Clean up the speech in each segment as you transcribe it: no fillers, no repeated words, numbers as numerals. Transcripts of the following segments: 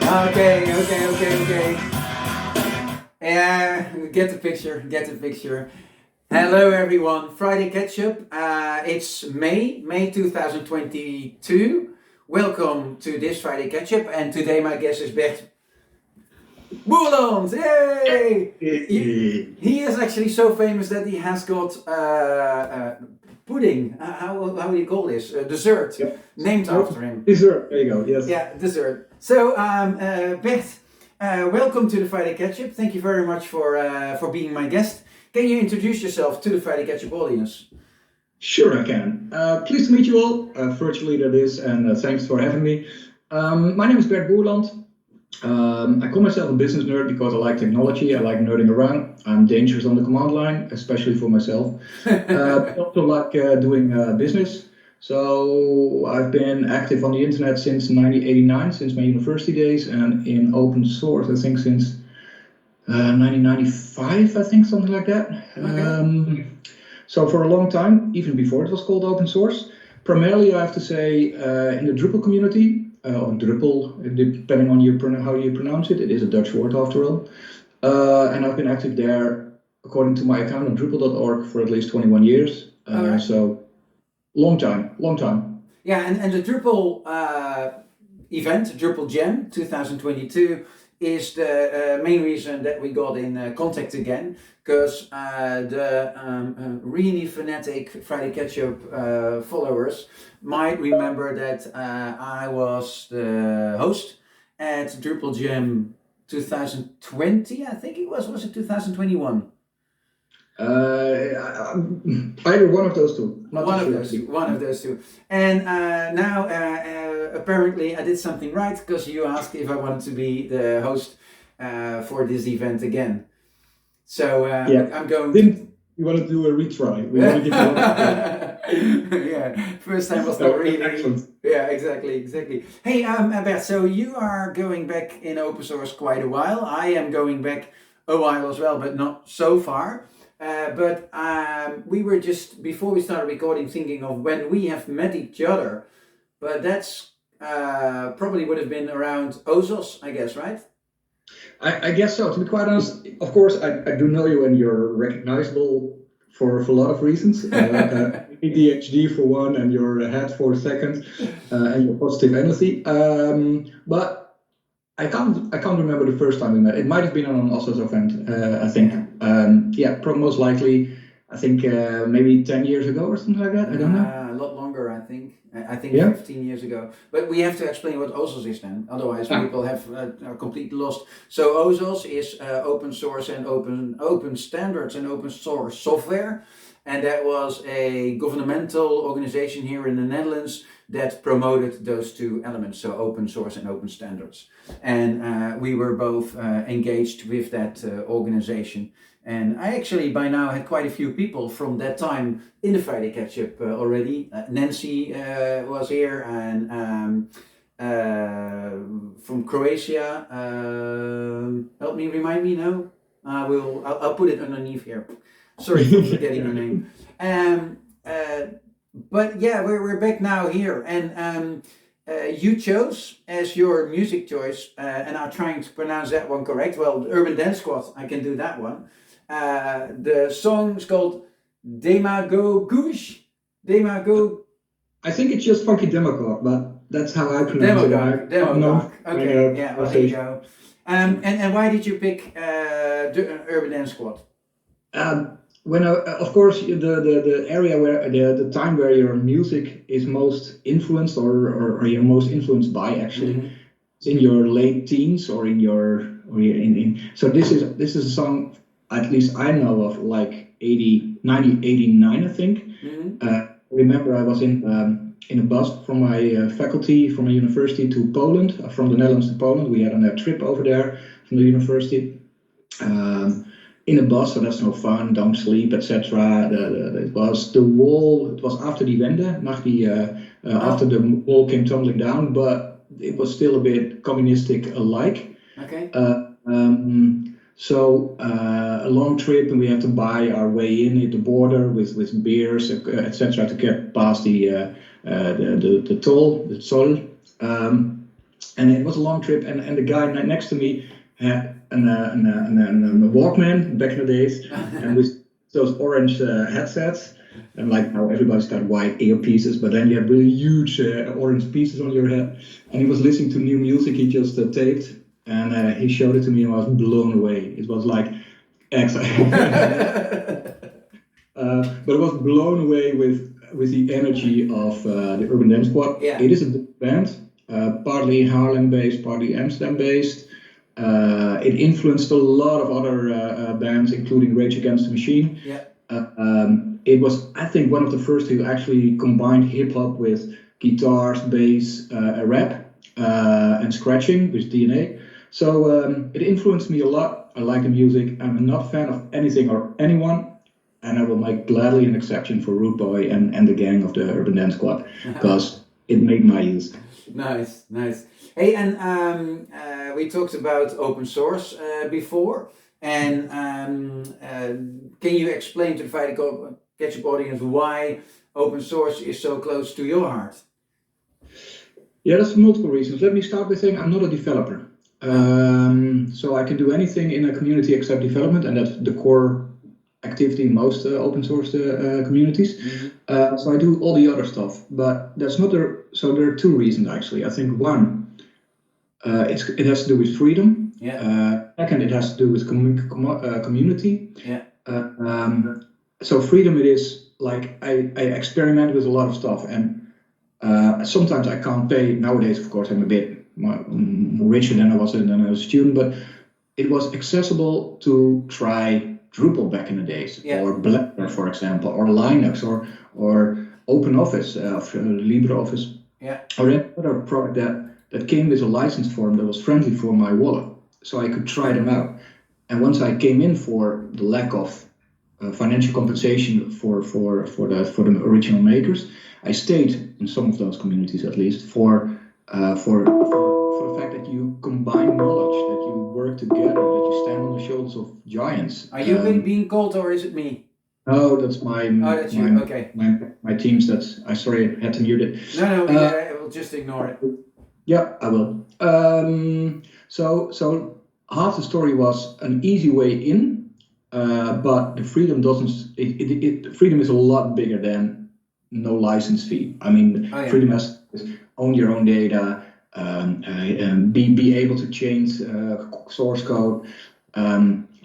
Okay. Yeah, get the picture. Hello everyone, Friday Ketchup. It's May 2022. Welcome to this Friday Ketchup, and today my guest is Bert Boerland. Yay! He is actually so famous that he has got pudding. How do you call this? Dessert named after him. Dessert. There you go. Yes. Yeah, dessert. So, Bert, welcome to the Friday Ketchup. Thank you very much for being my guest. Can you introduce yourself to the Friday Ketchup audience? Sure, I can. Pleased to meet you all, virtually that is, and thanks for having me. My name is Bert Boerland. I call myself a business nerd because I like technology. I like nerding around. I'm dangerous on the command line, especially for myself. I also like doing business. So I've been active on the internet since 1989, since my university days, and in open source, I think since 1995, I think, something like that. Okay. So for a long time, even before it was called open source, primarily I have to say in the Drupal community, or Drupal, depending on how you pronounce it. It is a Dutch word after all. And I've been active there, according to my account on Drupal.org, for at least 21 years. Right. So long time. Yeah, and the Drupal event, Drupal Jam 2022, is the main reason that we got in contact again, because the really fanatic Friday Ketchup followers might remember that I was the host at Drupal Jam 2020, I think it was it 2021? Either one of those two. One of those two. And now, apparently, I did something right, because you asked if I wanted to be the host for this event again. So I'm going. You want to do a retry? We want to give you Yeah, first time was not really. Excellent. Yeah, exactly. Hey, Bert, so you are going back in open source quite a while. I am going back a while as well, but not so far. But we were just, before we started recording, thinking of when we have met each other. But that's probably would have been around Ozos, I guess, right? I guess so. To be quite honest, of course, I do know you, and you're recognizable for a lot of reasons. ADHD for one, and your head for a second, and your positive energy. But I can't remember the first time we met. It might have been on an Ossos event, I think. Most likely. I think maybe 10 years ago or something like that. I don't know. A lot longer, I think. I think Yeah. 15 years ago. But we have to explain what Ozos is then. Otherwise, people are completely lost. So Ozos is open source and open standards and open source software. And that was a governmental organization here in the Netherlands that promoted those two elements, so open source and open standards. And we were both engaged with that organization. And I actually by now had quite a few people from that time in the Friday Ketchup already. Nancy was here, and from Croatia. Help me, remind me now. I'll put it underneath here. Sorry for forgetting your name. But yeah, we're back now here, and you chose as your music choice, and I'm trying to pronounce that one correct. Well, the Urban Dance Squad, I can do that one. The song is called Demagogush. I think it's just Funky Demagogue, but that's how I pronounce it. Demagogue. Okay, yeah, well, there you go. And why did you pick the Urban Dance Squad? When of course the area where the time where your music is most influenced or you're most influenced by actually is in your late teens or in so this is a song at least I know of like 89 I think. I remember I was in a bus from my faculty from a university to Poland, from the Netherlands to Poland. We had a trip over there from the university. In a bus, so that's no fun, don't sleep, etc. It was the wall, it was after the Wende, after the wall came tumbling down, but it was still a bit communistic alike. Okay. So a long trip, and we had to buy our way in at the border with beers, etc., to get past the toll, the zoll. and it was a long trip. And the guy next to me had a Walkman back in the days, and with those orange headsets. And like now everybody's got white earpieces, but then you have really huge orange pieces on your head. And he was listening to new music he just taped, and he showed it to me, and I was blown away. It was like excellent. But I was blown away with the energy of the Urban Dance Squad. Yeah. It is a big band, partly Haarlem based, partly Amsterdam based. It influenced a lot of other bands, including Rage Against the Machine. Yeah. It was, I think, one of the first who actually combined hip hop with guitars, bass, rap, and scratching with DNA. So it influenced me a lot. I like the music. I'm not a fan of anything or anyone, and I will make gladly an exception for Rude Boy and the gang of the Urban Dance Squad, because it made my use. Nice. Hey, and we talked about open source before, and can you explain to the Vitaco Ketchup audience why open source is so close to your heart? Yeah, that's for multiple reasons. Let me start by saying I'm not a developer. So I can do anything in a community except development, and that's the core activity in most open source communities. Mm-hmm. So I do all the other stuff, but that's not there. So there are two reasons actually. I think one, it has to do with freedom. Yeah. Second, it has to do with community. Yeah. So freedom, it is like I experiment with a lot of stuff, and sometimes I can't pay. Nowadays, of course, I'm a bit more richer than I was a student, but it was accessible to try Drupal back in the days, yeah. or Blender, for example, or Linux, or OpenOffice, LibreOffice, yeah. or any other product that came with a license form that was friendly for my wallet, so I could try them out. And once I came in for the lack of financial compensation for the original makers, I stayed in some of those communities, at least for the fact that you combine knowledge, that you work together, that you stand on the shoulders of giants. Are you being called, or is it me? No, that's my. Oh, that's you. Okay. My teams. That's. I sorry, I had to mute it. No, I will just ignore it. Yeah, I will. So half the story was an easy way in, but the freedom doesn't. Freedom is a lot bigger than no license fee. I mean, freedom has own your own data, be able to change source code,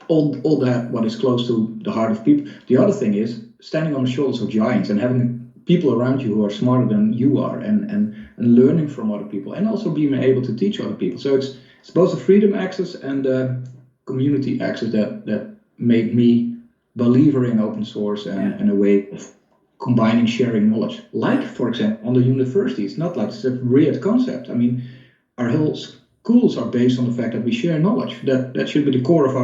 all that what is close to the heart of people. The other thing is standing on the shoulders of giants and having people around you who are smarter than you are, and learning from other people, and also being able to teach other people. So it's both the freedom access and the community access that made me believer in open source and a way of combining sharing knowledge. Like, for example, on the university, it's not like it's a weird concept. I mean, our whole schools are based on the fact that we share knowledge. That should be the core of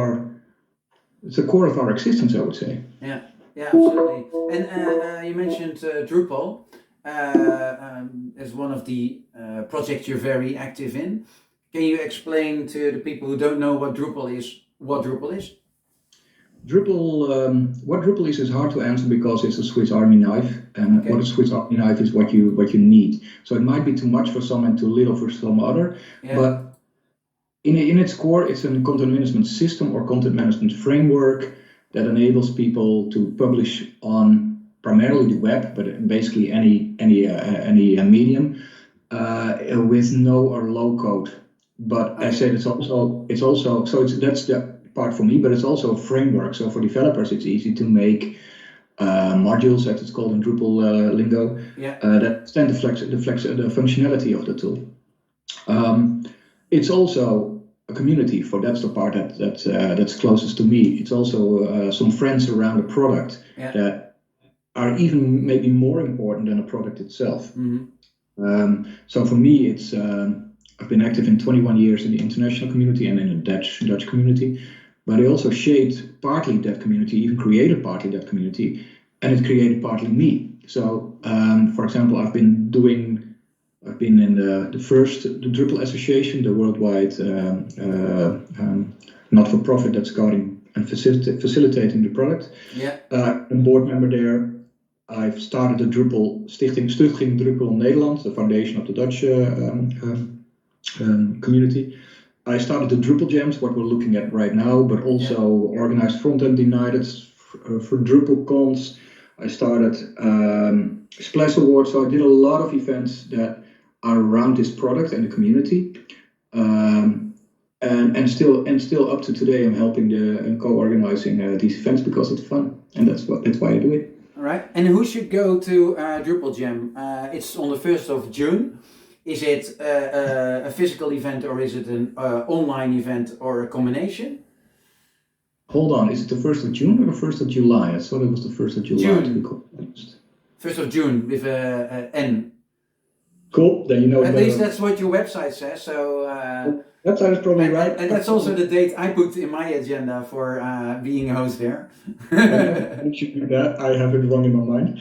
our existence, I would say. Yeah, absolutely. And you mentioned Drupal as one of the projects you're very active in. Can you explain to the people who don't know what Drupal is, what Drupal is? What Drupal is hard to answer because it's a Swiss Army knife, and what a Swiss Army knife is what you need. So it might be too much for some and too little for some other. Yeah. But in its core, it's a content management system or content management framework that enables people to publish on primarily the web, but basically any medium with no or low code. But I said it's also that's the part for me, but it's also a framework. So for developers, it's easy to make modules, as it's called in Drupal lingo, that extend the functionality of the tool. It's also a community. That's the part that's closest to me. It's also some friends around the product that are even maybe more important than the product itself. Mm-hmm. So for me, it's I've been active in 21 years in the international community and in the Dutch community. But I also shaped partly that community, even created partly that community, and it created partly me. So, for example, I've been in the Drupal Association, the worldwide not-for-profit that's guarding and facilitating the product. Yeah. I'm a board member there. I've started the Drupal Stichting Drupal Nederland, the foundation of the Dutch community. I started the Drupal Jams, what we're looking at right now, but also organized Front-End United for Drupal cons. I started Splash Awards, so I did a lot of events that are around this product and the community. And still up to today, I'm helping and co-organizing these events because it's fun, and that's why I do it. All right. And who should go to Drupal Jam? It's on the 1st of June. Is it a physical event or is it an online event or a combination? Hold on, is it the 1st of June or the 1st of July? I thought it was the 1st of July. June. To be confused. 1st of June with a N. Cool, then you know. At least that's what your website says. So website is probably right. And that's also the date I put in my agenda for being a host there. You should do that. I have it wrong in my mind.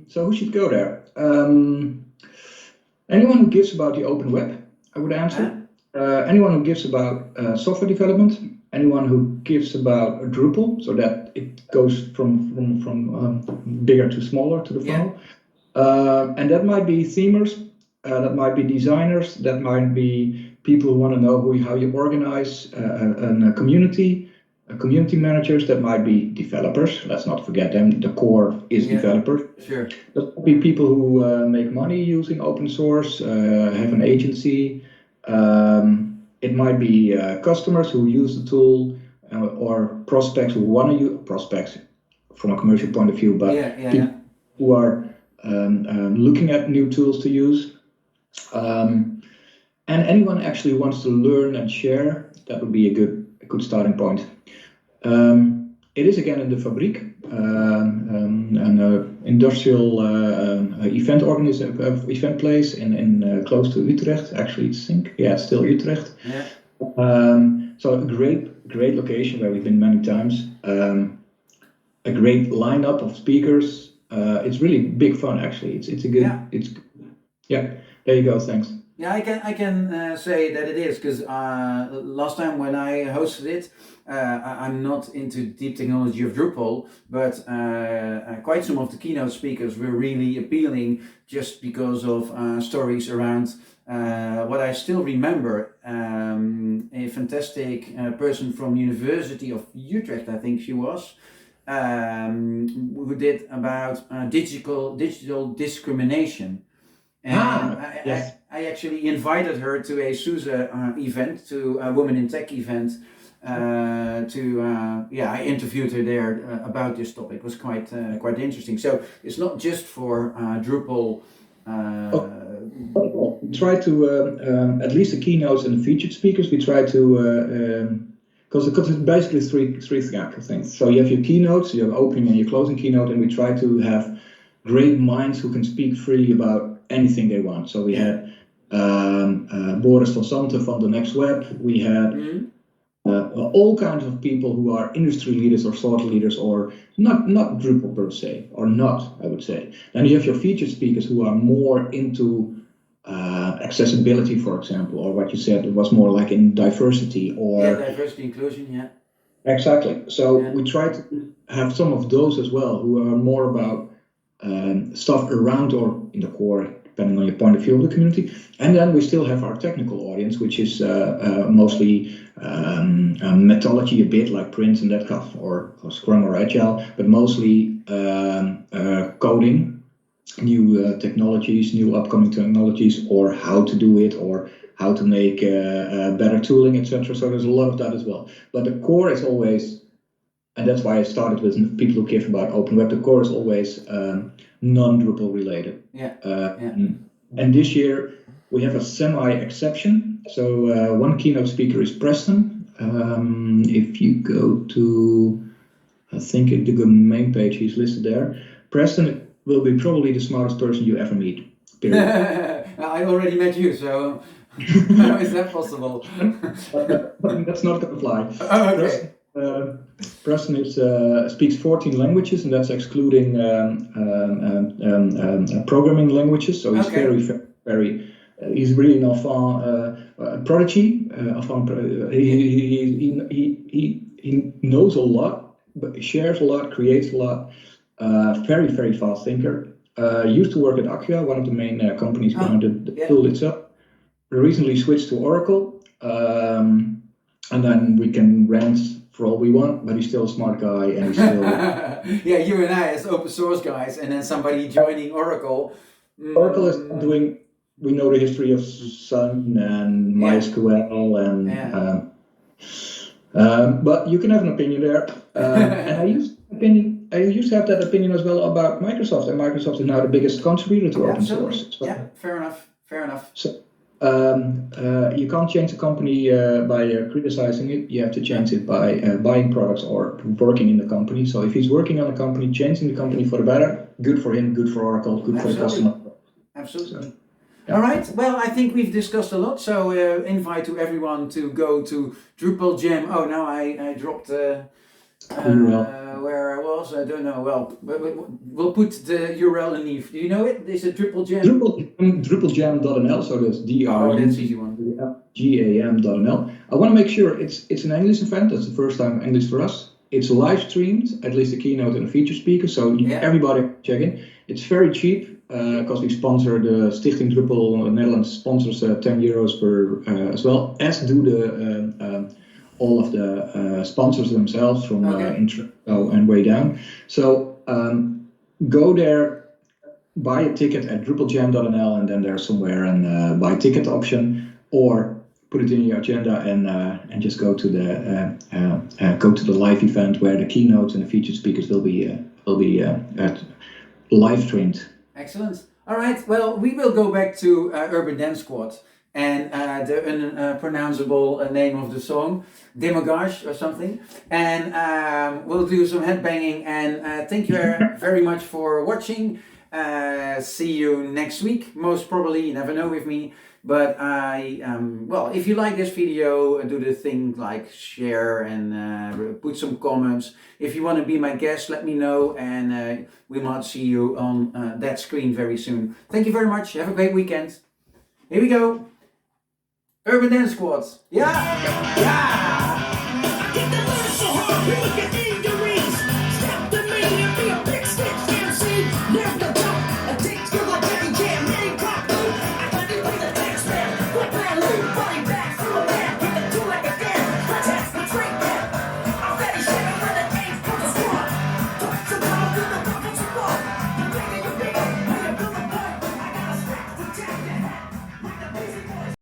So who should go there? Anyone who gives about the open web, I would answer. Anyone who gives about software development. Anyone who gives about Drupal, so that it goes from bigger to smaller to the funnel. And that might be themers, that might be designers, that might be people who want to know how you organize a community managers, that might be developers. Let's not forget them. The core is developers. Sure. That might be people who make money using open source, have an agency. It might be customers who use the tool, or prospects who want to use prospects from a commercial point of view, but people who are looking at new tools to use. And anyone actually wants to learn and share, that would be a good starting point. It is again in the Fabriek, an industrial event place in close to Utrecht. Actually, it's still Utrecht. Yeah. So a great location where we've been many times. A great lineup of speakers. It's really big fun actually. It's a good. Yeah. There you go. Thanks. Yeah, I can say that it is, because last time when I hosted it, I'm not into deep technology of Drupal, but quite some of the keynote speakers were really appealing just because of stories around what I still remember. A fantastic person from University of Utrecht, I think she was, who did about digital discrimination. And I actually invited her to a SUSE event, to a Women in Tech event. I interviewed her there about this topic. It was quite interesting. So it's not just for Drupal. We try to at least the keynotes and the featured speakers. We try to because it's basically three things. So you have your keynotes, your opening and your closing keynote, and we try to have great minds who can speak freely about anything they want. So we had Boris van Santen from the Next Web. We had all kinds of people who are industry leaders or thought leaders, or not Drupal per se, or not, I would say. Then you have your featured speakers who are more into accessibility, for example, or what you said, it was more like in diversity or diversity, inclusion, Exactly. So we try to have some of those as well, who are more about stuff around or in the core, depending on your point of view of the community. And then we still have our technical audience, which is mostly methodology, a bit like Prince and that kind of, or Scrum or Agile, but mostly coding, new technologies, new upcoming technologies, or how to do it, or how to make better tooling, etc. So there's a lot of that as well. But the core is always, and that's why I started with people who care about open web, the core is always non-Drupal related. And this year we have a semi-exception. So one keynote speaker is Preston. If you go to, I think the main page, he's listed there. Preston will be probably the smartest person you ever meet. I already met you, so how is that possible? That's not going to fly. Oh, okay. Preston speaks 14 languages, and that's excluding programming languages. So he's very he's really an enfant prodigy. He knows a lot, but shares a lot, creates a lot. Very, very fast thinker. Used to work at Acquia, one of the main companies behind the tool itself. recently switched to Oracle, and then we can rant for all we want, but he's still a smart guy, and he's still yeah, you and I as open source guys, and then somebody joining Oracle. Oracle is doing. We know the history of Sun and MySQL, and but you can have an opinion there. And I used to have that opinion as well about Microsoft, and Microsoft is now the biggest contributor to open source. So, yeah, fair enough. So you can't change the company by criticizing it. You have to change it by buying products or working in the company. So if he's working on a company, changing the company for the better, good for him, good for Oracle, good for the customer. Absolutely. So, all right. Well, I think we've discussed a lot. So invite to everyone to go to Drupal Jam. Oh, now I dropped where I was. I don't know. Well, we'll put the URL in the. Do you know it? Is it Drupal Jam? DrupalJam.nl. So that's that's easy one. DRUPALJAM.nl. I want to make sure it's an English event. That's the first time English for us. It's live streamed, at least the keynote and the feature speaker. So everybody check in. It's very cheap. Because we sponsor the Stichting Drupal Netherlands sponsors €10 per as well, as do the all of the sponsors themselves from intro and way down. So go there, buy a ticket at DrupalJam.nl, and then there's somewhere an buy ticket option, or put it in your agenda and just go to the live event where the keynotes and the featured speakers will be live streamed. Excellent. All right. Well, we will go back to Urban Dance Squad and the unpronounceable name of the song, Demogage or something. And we'll do some headbanging. And thank you very much for watching. See you next week. Most probably, you never know with me. But well, if you like this video, do the thing like share and put some comments. If you want to be my guest, let me know, and we might see you on that screen very soon. Thank you very much. Have a great weekend. Here we go. Urban Dance Squad. Yeah.